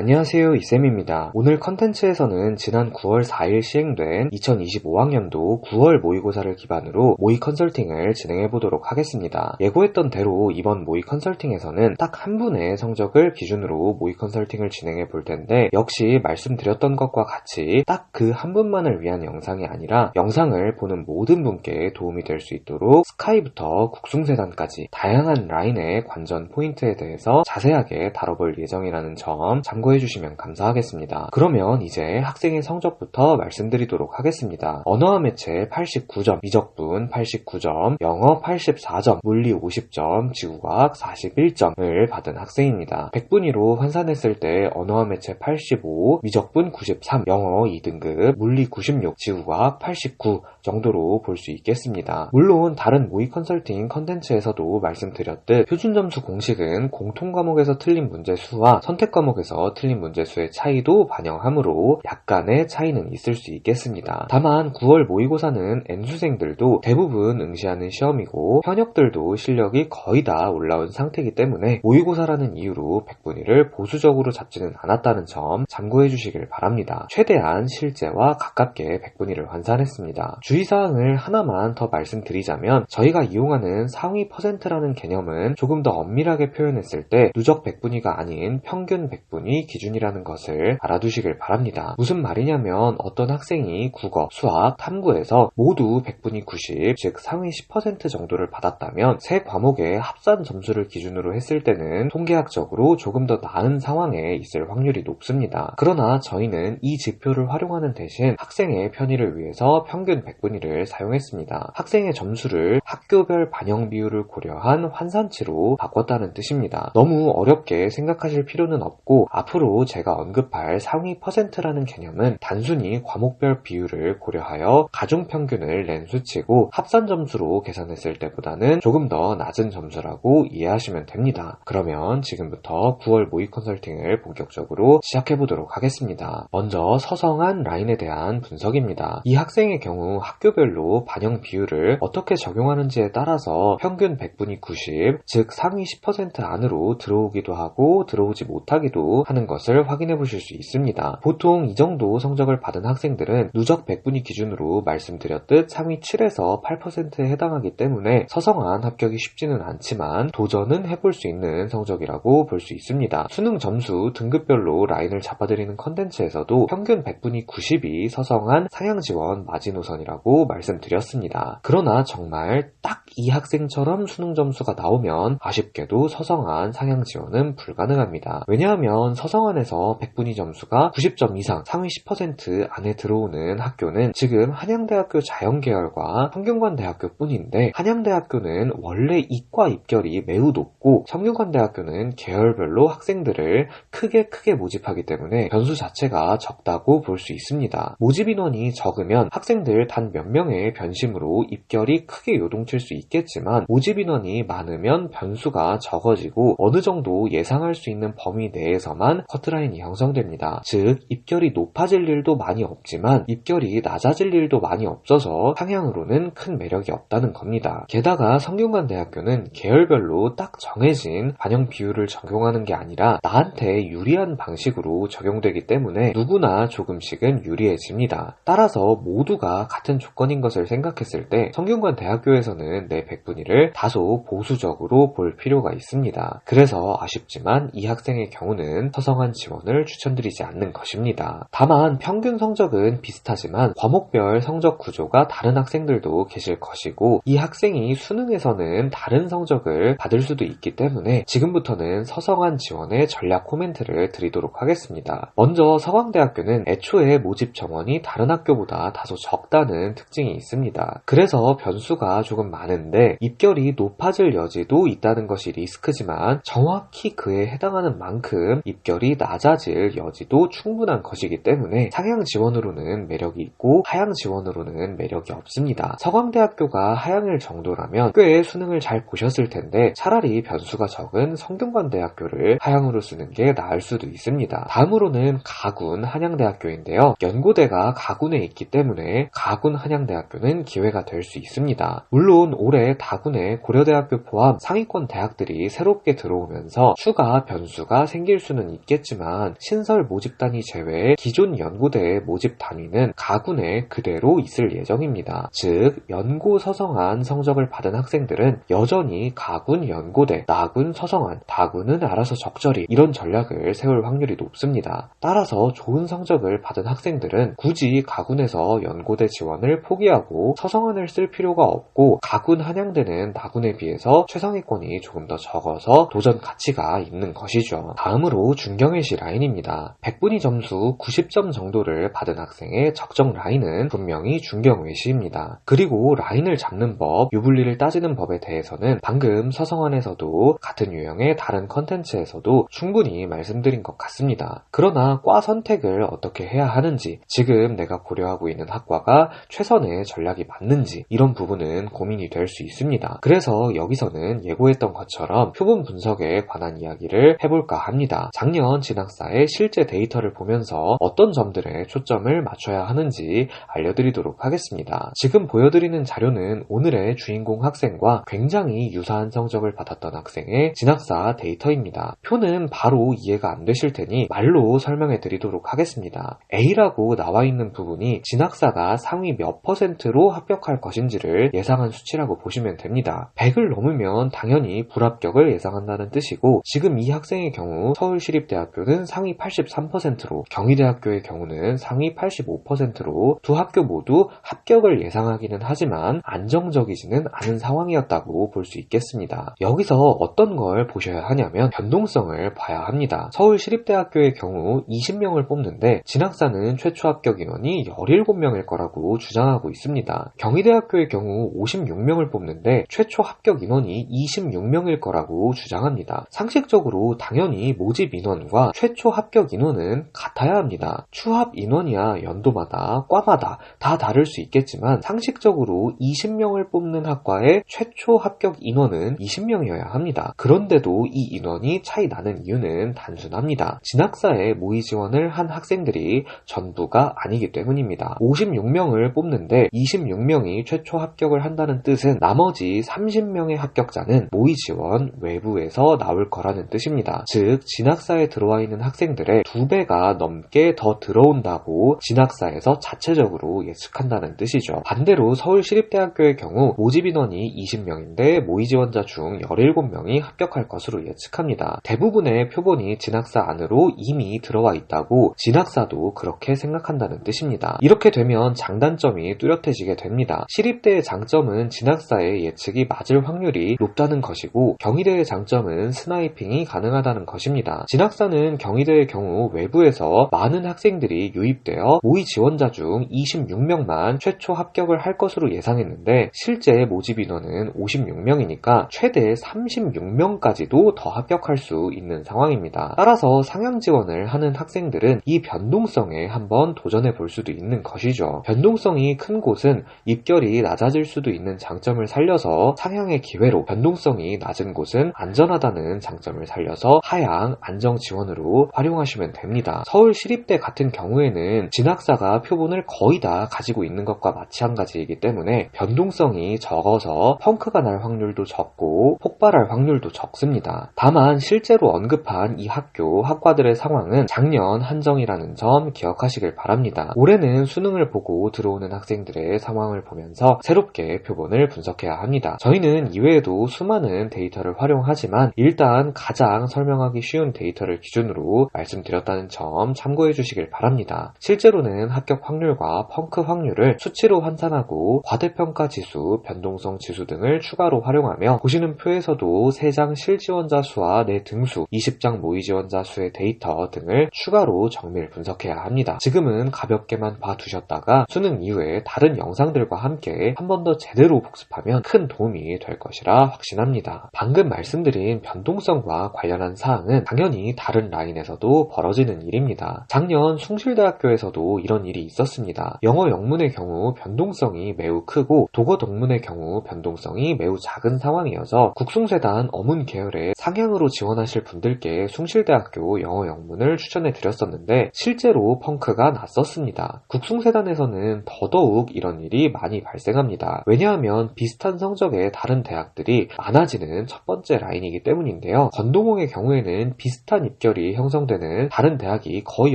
안녕하세요, 이쌤입니다. 오늘 컨텐츠에서는 지난 9월 4일 시행된 2025학년도 9월 모의고사를 기반으로 모의 컨설팅을 진행해보도록 하겠습니다. 예고했던 대로 이번 모의 컨설팅에서는 딱 한 분의 성적을 기준으로 모의 컨설팅을 진행해 볼 텐데, 역시 말씀드렸던 것과 같이 딱 그 한 분만을 위한 영상이 아니라 영상을 보는 모든 분께 도움이 될 수 있도록 스카이부터 국숭세단까지 다양한 라인의 관전 포인트에 대해서 자세하게 다뤄볼 예정이라는 점 참고해주시면 감사하겠습니다. 그러면 이제 학생의 성적부터 말씀드리도록 하겠습니다. 언어와 매체 89점, 미적분 89점, 영어 84점, 물리 50점, 지구과학 41점을 받은 학생입니다. 100분위로 환산했을 때 언어와 매체 85, 미적분 93, 영어 2등급, 물리 96, 지구과학 89 정도로 볼 수 있겠습니다. 물론 다른 모의 컨설팅 컨텐츠에서도 말씀드렸듯 표준점수 공식은 공통 과목에서 틀린 문제 수와 선택 과목에서 틀린 문제 수의 차이도 반영하므로 약간의 차이는 있을 수 있겠습니다. 다만 9월 모의고사는 N수생들도 대부분 응시하는 시험이고 현역들도 실력이 거의 다 올라온 상태이기 때문에 모의고사라는 이유로 100분위를 보수적으로 잡지는 않았다는 점 참고해 주시길 바랍니다. 최대한 실제와 가깝게 100분위를 환산했습니다. 주의사항을 하나만 더 말씀드리자면, 저희가 이용하는 상위 퍼센트라는 개념은 조금 더 엄밀하게 표현했을 때 누적 100분위가 아닌 평균 100분위 기준이라는 것을 알아두시길 바랍니다. 무슨 말이냐면, 어떤 학생이 국어, 수학, 탐구에서 모두 100분위 90, 즉 상위 10% 정도를 받았다면 세 과목의 합산 점수를 기준으로 했을 때는 통계학적으로 조금 더 나은 상황에 있을 확률이 높습니다. 그러나 저희는 이 지표를 활용하는 대신 학생의 편의를 위해서 평균 100분위를 사용했습니다. 학생의 점수를 학교별 반영 비율을 고려한 환산치로 바꿨다는 뜻입니다. 너무 어렵게 생각하실 필요는 없고, 앞으로 제가 언급할 상위 퍼센트라는 개념은 단순히 과목별 비율을 고려하여 가중평균을 낸 수치고, 합산 점수로 계산했을 때보다는 조금 더 낮은 점수라고 이해하시면 됩니다. 그러면 지금부터 9월 모의 컨설팅을 본격적으로 시작해보도록 하겠습니다. 먼저 서성한 라인에 대한 분석입니다. 이 학생의 경우 학교별로 반영 비율을 어떻게 적용하는지에 따라서 평균 100분위 90, 즉 상위 10% 안으로 들어오기도 하고 들어오지 못하기도 하는 것을 확인해 보실 수 있습니다. 보통 이 정도 성적을 받은 학생들은 누적 100분위 기준으로 말씀드렸듯 상위 7에서 8%에 해당하기 때문에 서성한 합격이 쉽지는 않지만 도전은 해볼 수 있는 성적이라고 볼 수 있습니다. 수능 점수 등급별로 라인을 잡아드리는 컨텐츠에서도 평균 100분위 90이 서성한 상향지원 마지노선이라고 말씀드렸습니다. 그러나 정말 딱 이 학생처럼 수능 점수가 나오면 아쉽게도 서성한 상향지원은 불가능합니다. 왜냐하면 서성한에서 100분위 점수가 90점 이상 상위 10% 안에 들어오는 학교는 지금 한양대학교 자연계열과 성균관대학교 뿐인데, 한양대학교는 원래 이과 입결이 매우 높고 성균관대학교는 계열별로 학생들을 크게 모집하기 때문에 변수 자체가 적다고 볼 수 있습니다. 모집 인원이 적으면 학생들 단 몇 명의 변심으로 입결이 크게 요동칠 수 있겠지만, 모집 인원이 많으면 변수가 적어지고 어느 정도 예상할 수 있는 범위 내에서만 커트라인이 형성됩니다. 즉 입결이 높아질 일도 많이 없지만 입결이 낮아질 일도 많이 없어서 상향으로는 큰 매력이 없다는 겁니다. 게다가 성균관대학교는 계열별로 딱 정해진 반영 비율을 적용하는 게 아니라 나한테 유리한 방식으로 적용되기 때문에 누구나 조금씩은 유리해집니다. 따라서 모두가 같은 조건인 것을 생각했을 때 성균관대학교에서는 내 100분위를 다소 보수적으로 볼 필요가 있습니다. 그래서 아쉽지만 이 학생의 경우는 서성한 지원을 추천드리지 않는 것입니다. 다만 평균 성적은 비슷하지만 과목별 성적 구조가 다른 학생들도 계실 것이고, 이 학생이 수능에서는 다른 성적을 받을 수도 있기 때문에 지금부터는 서성한 지원의 전략 코멘트를 드리도록 하겠습니다. 먼저 서강대학교는 애초에 모집 정원이 다른 학교보다 다소 적다는 특징이 있습니다. 그래서 변수가 조금 많은데 입결이 높아질 여지도 있다는 것이 리스크지만 정확히 그에 해당하는 만큼 입결이 낮아질 여지도 충분한 것이기 때문에 상향 지원으로는 매력이 있고 하향 지원으로는 매력이 없습니다. 서강대학교가 하향일 정도라면 꽤 수능을 잘 보셨을 텐데 차라리 변수가 적은 성균관대학교를 하향으로 쓰는 게 나을 수도 있습니다. 다음으로는 가군 한양대학교인데요. 연고대가 가군에 있기 때문에 가군 한양대학교는 기회가 될 수 있습니다. 물론 올해 다군에 고려대학교 포함 상위권 대학들이 새롭게 들어오면서 추가 변수가 생길 수는 있겠습니다. 있겠지만 신설 모집 단위 제외의 기존 연고대의 모집 단위는 가군에 그대로 있을 예정입니다. 즉 연고 서성한 성적을 받은 학생들은 여전히 가군 연고대, 나군 서성한, 다군은 알아서 적절히 이런 전략을 세울 확률이 높습니다. 따라서 좋은 성적을 받은 학생들은 굳이 가군에서 연고대 지원을 포기하고 서성한을 쓸 필요가 없고 가군 한양대는 나군에 비해서 최상위권이 조금 더 적어서 도전 가치가 있는 것이죠. 다음으로 중경외시 라인입니다. 100분위 점수 90점 정도를 받은 학생의 적정 라인은 분명히 중경외시입니다. 그리고 라인을 잡는 법, 유불리를 따지는 법에 대해서는 방금 서성한에서도 같은 유형의 다른 컨텐츠에서도 충분히 말씀드린 것 같습니다. 그러나 과 선택을 어떻게 해야 하는지, 지금 내가 고려하고 있는 학과가 최선의 전략이 맞는지 이런 부분은 고민이 될 수 있습니다. 그래서 여기서는 예고했던 것처럼 표본 분석에 관한 이야기를 해볼까 합니다. 작년 진학사의 실제 데이터를 보면서 어떤 점들에 초점을 맞춰야 하는지 알려드리도록 하겠습니다. 지금 보여드리는 자료는 오늘의 주인공 학생과 굉장히 유사한 성적을 받았던 학생의 진학사 데이터입니다. 표는 바로 이해가 안 되실 테니 말로 설명해 드리도록 하겠습니다. A라고 나와 있는 부분이 진학사가 상위 몇 %로 합격할 것인지를 예상한 수치라고 보시면 됩니다. 100을 넘으면 당연히 불합격을 예상한다는 뜻이고, 지금 이 학생의 경우 서울시립대학교는 상위 83%로 경희대학교의 경우는 상위 85%로 두 학교 모두 합격을 예상하기는 하지만 안정적이지는 않은 상황이었다고 볼 수 있겠습니다. 여기서 어떤 걸 보셔야 하냐면 변동성을 봐야 합니다. 서울시립대학교의 경우 20명을 뽑는데 진학사는 최초 합격 인원이 17명일 거라고 주장하고 있습니다. 경희대학교의 경우 56명을 뽑는데 최초 합격 인원이 26명일 거라고 주장합니다. 상식적으로 당연히 모집 인원과 최초 합격 인원은 같아야 합니다. 추합 인원이야 연도마다 과마다 다 다를 수 있겠지만 상식적으로 20명을 뽑는 학과의 최초 합격 인원은 20명이어야 합니다. 그런데도 이 인원이 차이 나는 이유는 단순합니다. 진학사에 모의 지원을 한 학생들이 전부가 아니기 때문입니다. 56명을 뽑는데 26명이 최초 합격을 한다는 뜻은 나머지 30명의 합격자는 모의 지원 외부에서 나올 거라는 뜻입니다. 즉 진학사에 들어와 있는 학생들의 2배가 넘게 더 들어온다고 진학사에서 자체적으로 예측한다는 뜻이죠. 반대로 서울시립대학교의 경우 모집 인원이 20명인데 모의 지원자 중 17명이 합격할 것으로 예측합니다. 대부분의 표본이 진학사 안으로 이미 들어와 있다고 진학사도 그렇게 생각한다는 뜻입니다. 이렇게 되면 장단점이 뚜렷해지게 됩니다. 시립대의 장점은 진학사의 예측이 맞을 확률이 높다는 것이고 경희대의 장점은 스나이핑이 가능하다는 것입니다. 진학사는 경희대의 경우 외부에서 많은 학생들이 유입되어 모의 지원자 중 26명만 최초 합격을 할 것으로 예상했는데 실제 모집 인원은 56명이니까 최대 36명까지도 더 합격할 수 있는 상황입니다. 따라서 상향 지원을 하는 학생들은 이 변동성에 한번 도전해 볼 수도 있는 것이죠. 변동성이 큰 곳은 입결이 낮아질 수도 있는 장점을 살려서 상향의 기회로, 변동성이 낮은 곳은 안전하다는 장점을 살려서 하향 안정 지원으로 활용하시면 됩니다. 서울시립대 같은 경우에는 진학사가 표본을 거의 다 가지고 있는 것과 마찬가지이기 때문에 변동성이 적어서 펑크가 날 확률도 적고 폭발할 확률도 적습니다. 다만 실제로 언급한 이 학과들의 상황은 작년 한정이라는 점 기억하시길 바랍니다. 올해는 수능을 보고 들어오는 학생들의 상황을 보면서 새롭게 표본을 분석해야 합니다. 저희는 이외에도 수많은 데이터를 활용하지만 일단 가장 설명하기 쉬운 데이터를 기준으로 말씀드렸다는 점 참고해 주시길 바랍니다. 실제로는 합격 확률과 펑크 확률을 수치로 환산하고 과대평가 지수, 변동성 지수 등을 추가로 활용하며 보시는 표에서도 3장 실지원자 수와 내 등수, 20장 모의 지원자 수의 데이터 등을 추가로 정밀 분석해야 합니다. 지금은 가볍게만 봐두셨다가 수능 이후에 다른 영상들과 함께 한 번 더 제대로 복습하면 큰 도움이 될 것이라 확신합니다. 방금 말씀드린 변동성과 관련한 사항은 당연히 다른 라인에서도 벌어지는 일입니다. 작년 숭실대학교에서도 이런 일이 있었습니다. 영어 영문의 경우 변동성이 매우 크고 독어 동문의 경우 변동성이 매우 작은 상황이어서 국숭세단 어문 계열에 상향으로 지원하실 분들께 숭실대학교 영어 영문을 추천해 드렸었는데 실제로 펑크가 났었습니다. 국숭세단에서는 더더욱 이런 일이 많이 발생합니다. 왜냐하면 비슷한 성적의 다른 대학들이 많아지는 첫 번째 라인이기 때문인데요. 건동홍의 경우에는 비슷한 입결 입결이 형성되는 다른 대학이 거의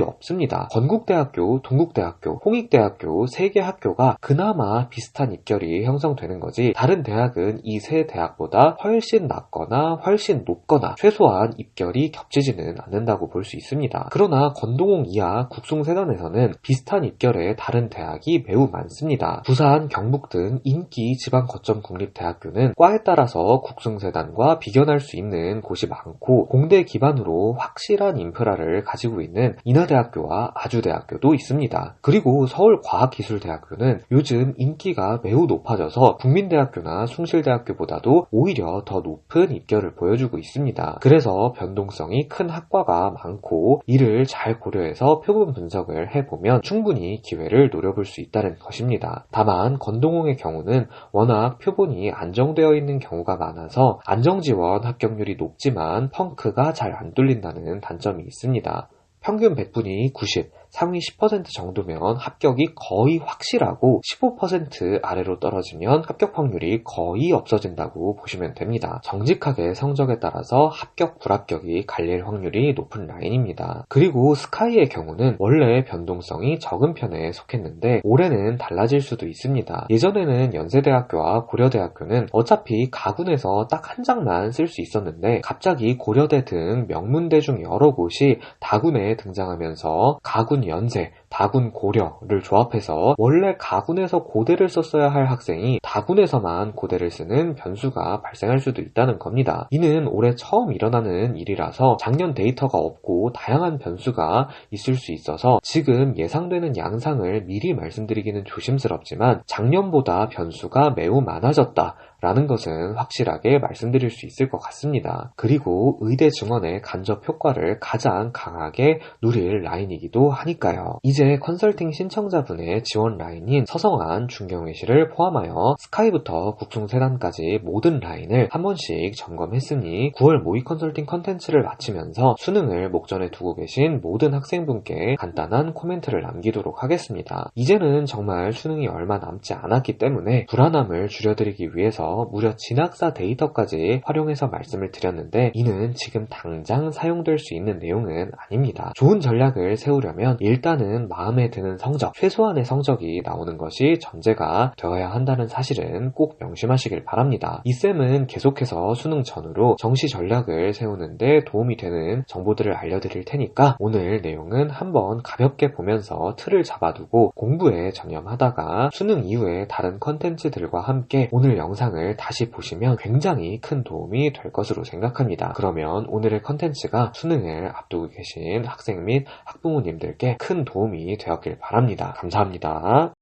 없습니다. 건국대학교, 동국대학교, 홍익대학교 3개 학교가 그나마 비슷한 입결이 형성되는 거지 다른 대학은 이 세 대학보다 훨씬 낮거나 훨씬 높거나 최소한 입결이 겹치지는 않는다고 볼 수 있습니다. 그러나 건동홍 이하 국숭세단에서는 비슷한 입결의 다른 대학이 매우 많습니다. 부산, 경북 등 인기 지방 거점 국립대학교는 과에 따라서 국숭세단과 비견할 수 있는 곳이 많고 공대 기반으로 확실한 인프라를 가지고 있는 인하대학교와 아주대학교도 있습니다. 그리고 서울과학기술대학교는 요즘 인기가 매우 높아져서 국민대학교나 숭실대학교보다도 오히려 더 높은 입결을 보여주고 있습니다. 그래서 변동성이 큰 학과가 많고 이를 잘 고려해서 표본 분석을 해보면 충분히 기회를 노려볼 수 있다는 것입니다. 다만 건동홍의 경우는 워낙 표본이 안정되어 있는 경우가 많아서 안정지원 합격률이 높지만 펑크가 잘 안 뚫린다는 단점이 있습니다. 평균 100분이 90, 상위 10% 정도면 합격이 거의 확실하고 15% 아래로 떨어지면 합격 확률이 거의 없어진다고 보시면 됩니다. 정직하게 성적에 따라서 합격, 불합격이 갈릴 확률이 높은 라인입니다. 그리고 스카이의 경우는 원래 변동성이 적은 편에 속했는데 올해는 달라질 수도 있습니다. 예전에는 연세대학교와 고려대학교는 어차피 가군에서 딱 한 장만 쓸 수 있었는데 갑자기 고려대 등 명문대 중 여러 곳이 다군에 등장하면서 가군 연세, 다군 고려를 조합해서 원래 가군에서 고대를 썼어야 할 학생이 다군에서만 고대를 쓰는 변수가 발생할 수도 있다는 겁니다. 이는 올해 처음 일어나는 일이라서 작년 데이터가 없고 다양한 변수가 있을 수 있어서 지금 예상되는 양상을 미리 말씀드리기는 조심스럽지만 작년보다 변수가 매우 많아졌다 라는 것은 확실하게 말씀드릴 수 있을 것 같습니다. 그리고 의대 증원의 간접 효과를 가장 강하게 누릴 라인이기도 하니까요. 이제 컨설팅 신청자분의 지원 라인인 서성한, 중경외시를 포함하여 스카이부터 국숭세단까지 모든 라인을 한 번씩 점검했으니 9월 모의 컨설팅 컨텐츠를 마치면서 수능을 목전에 두고 계신 모든 학생분께 간단한 코멘트를 남기도록 하겠습니다. 이제는 정말 수능이 얼마 남지 않았기 때문에 불안함을 줄여드리기 위해서 무려 진학사 데이터까지 활용해서 말씀을 드렸는데 이는 지금 당장 사용될 수 있는 내용은 아닙니다. 좋은 전략을 세우려면 일단은 마음에 드는 성적, 최소한의 성적이 나오는 것이 전제가 되어야 한다는 사실은 꼭 명심하시길 바랍니다. 이 쌤은 계속해서 수능 전후로 정시 전략을 세우는데 도움이 되는 정보들을 알려드릴 테니까 오늘 내용은 한번 가볍게 보면서 틀을 잡아두고 공부에 전념하다가 수능 이후에 다른 컨텐츠들과 함께 오늘 영상을 다시 보시면 굉장히 큰 도움이 될 것으로 생각합니다. 그러면 오늘의 컨텐츠가 수능을 앞두고 계신 학생 및 학부모님들께 큰 도움이 되었길 바랍니다. 감사합니다.